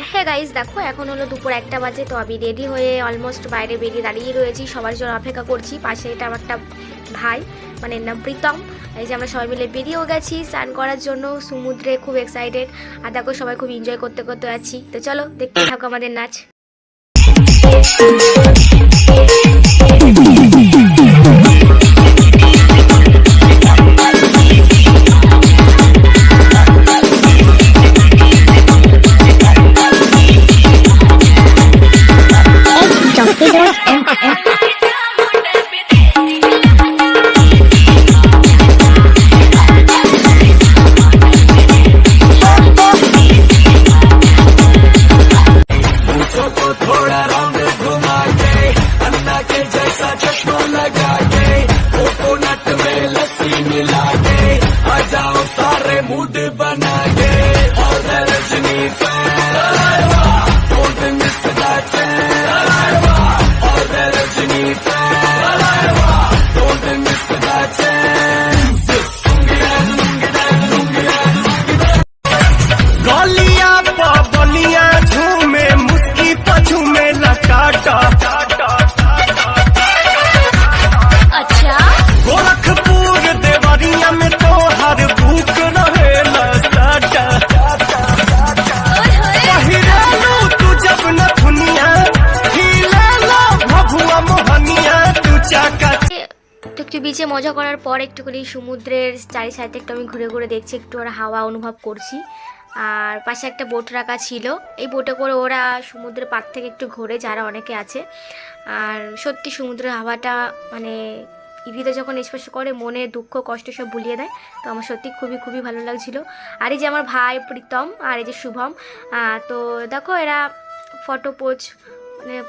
হ্যাঁ গাইস, দেখো এখন হলো দুপুর 1টা বাজে। তো আমি রেডি হয়ে অলমোস্ট বাইরে বেরিয়ে দাঁড়িয়ে রয়েছি, সবার জন্য অপেক্ষা করছি। পাশে এটা আমার একটা ভাই, মানে এর নাম প্রীতম। এই যে আমরা সবাই মিলে বেরিয়েও গেছি স্নান করার জন্য সমুদ্রে, খুব এক্সাইটেড। আর দেখো সবাই খুব এনজয় করতে করতে আছি। তো চলো দেখতে থাকো আমাদের নাচ। একটু বিচে মজা করার পর একটুখানি সমুদ্রের চারি সাইডে একটু আমি ঘুরে ঘুরে দেখছি, একটু ওরা হাওয়া অনুভব করছি। আর পাশে একটা বোট রাখা ছিল, এই বোটে করে ওরা সমুদ্রের পাড় থেকে একটু ঘোরে, যারা অনেকে আছে। আর সত্যি সমুদ্রের হাওয়াটা মানে হৃদয় যখন স্পর্শ করে মনে দুঃখ কষ্ট সব ভুলিয়ে দেয়। তো আমার সত্যি খুবই খুবই ভালো লাগছিল। আর এই যে আমার ভাই প্রীতম আর এই যে শুভম, তো দেখো এরা ফটো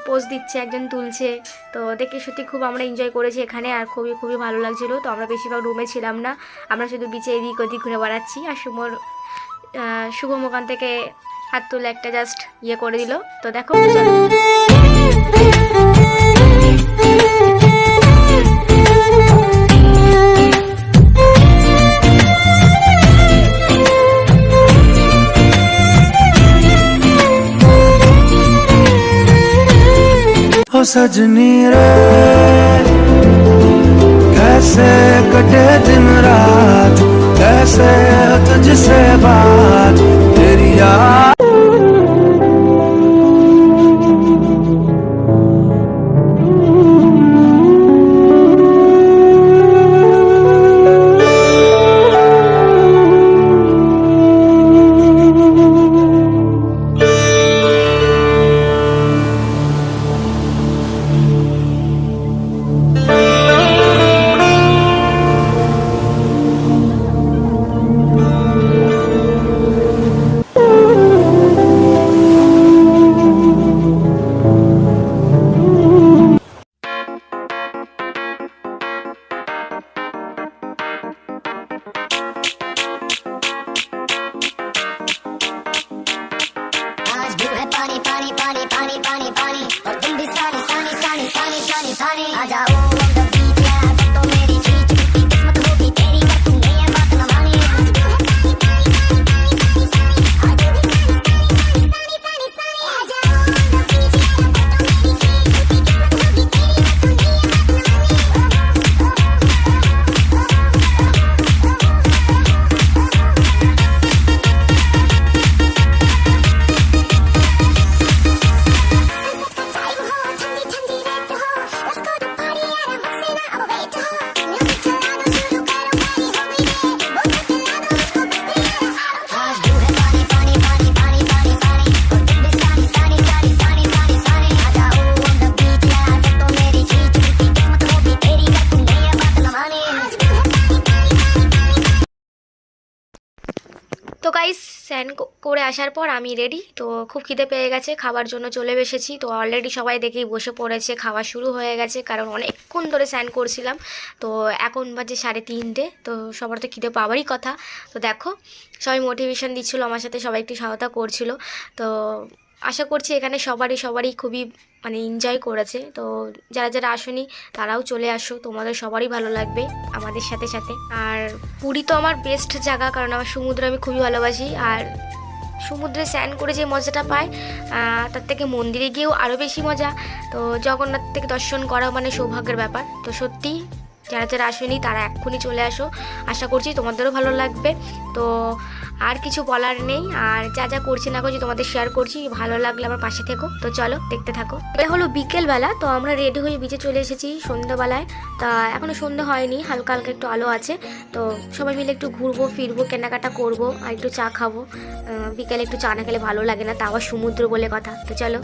পোজ দিচ্ছে, একজন তুলছে। তো দেখে সত্যি খুব আমরা এনজয় করেছি এখানে, আর খুবই খুবই ভালো লাগছিলো। তো আমরা বেশিরভাগ রুমে ছিলাম না, আমরা শুধু বিচে এদিক ওদিক ঘুরে বেড়াচ্ছি। আর শুভম ওখান থেকে হাত তুলে একটা জাস্ট করে দিল। তো দেখো চলো। हो सजनी रे कैसे कटे दिन रात, कैसे तुझसे बात तेरी याद। তো গাইস স্নান করে আসার পর আমি রেডি। তো খুব খিদে পেয়ে গেছে, খাবার জন্য চলে এসেছি। তো অলরেডি সবাই দেখেই বসে পড়েছে, খাওয়া শুরু হয়ে গেছে, কারণ অনেকক্ষণ ধরে স্নান করছিলাম। তো এখন বাজে 3:30। তো সবার তো খিদে পাওয়ারই কথা। তো দেখো সবাই মোটিভেশন দিচ্ছিলো আমার সাথে, সবাই একটু সহায়তা করছিল। তো আশা করছি এখানে সবারই খুবই মানে এনজয় করেছে। তো যারা যারা আসোনি তারাও চলে আসো, তোমাদের সবারই ভালো লাগবে আমাদের সাথে সাথে। আর পুরী তো আমার বেস্ট জায়গা, কারণ আমার সমুদ্র আমি খুবই ভালোবাসি। আর সমুদ্রে স্নান করে যে মজাটা পায় তার থেকে মন্দিরে গিয়েও আরও বেশি মজা। তো জগন্নাথ থেকে দর্শন করা মানে সৌভাগ্যের ব্যাপার। তো সত্যি যারা যারা আসেনি তারা এক্ষুনি চলে আসো, আশা করছি তোমাদেরও ভালো লাগবে। তো আর কিছু বলার নেই, আর যা যা করছি না করছি তোমাদের শেয়ার করছি, ভালো লাগলে আমার পাশে থেকো। তো চলো দেখতে থাকো। এটা হলো বিকেলবেলা, তো আমরা রেডি হয়ে বিচে চলে এসেছি সন্ধ্যাবেলায়। তা এখনও সন্ধ্যা হয়নি, হালকা হালকা একটু আলো আছে। তো সবাই মিলে একটু ঘুরবো ফিরবো, কেনাকাটা করবো আর একটু চা খাবো। বিকেলে একটু চা না খেলে ভালো লাগে না, তা আবার সমুদ্র বলে কথা। তো চলো।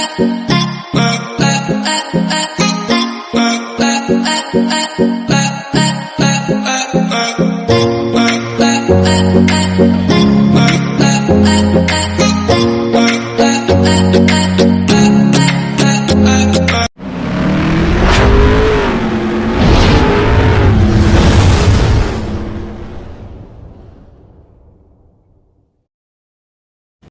Bye.